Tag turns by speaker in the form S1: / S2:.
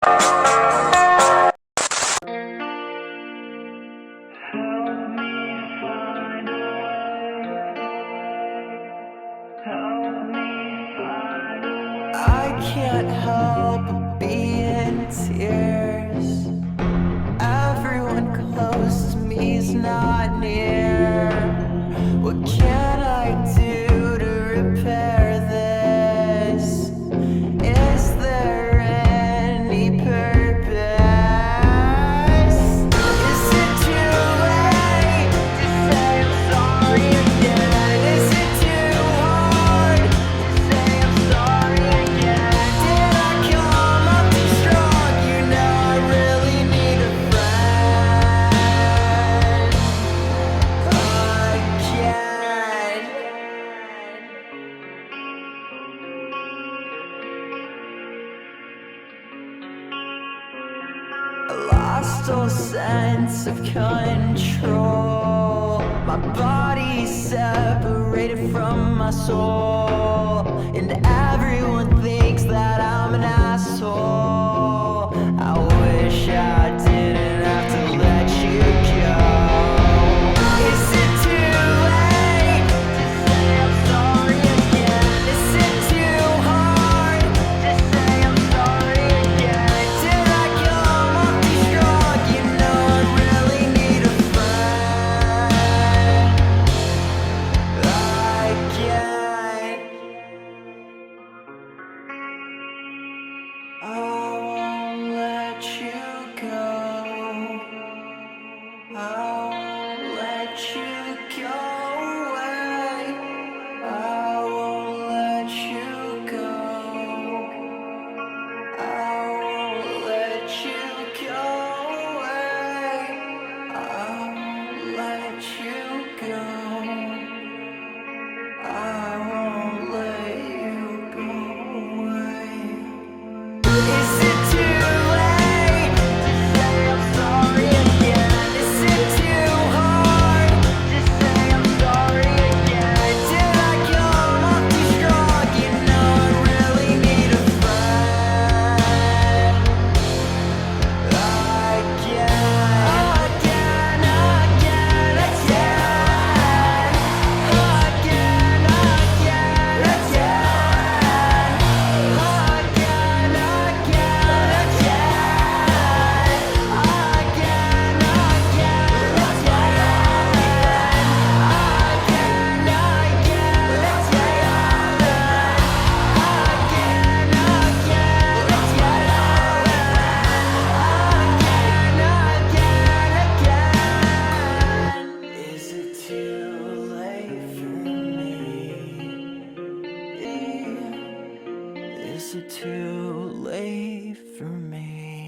S1: I can't help but be in tears. Everyone close to me's not near. What can I do to repair this? Is there any purpose? Is it too late to say I'm sorry again? Is it too hard to say I'm sorry again? Did I come up too strong? You know I really need a friend again. I lost all sense of control. My body's separated from my soul, and everyone thinks that I'm an asshole. I wish I didn't have to let you go. Is it too late to say I'm sorry again? Is it too hard to say I'm sorry again? Did I come off too strong? You know I really need a friend again. I won't let you go. I won't let you go away. I won't let you go. I won't let you go away. I won't let you go. I won't let you go away. Is it too late to say I'm sorry again? Is it too hard to say I'm sorry again? Did I come off too strong? You know I really need a friend again, again, again, again, again, Is it too late for me? Is it too late for me?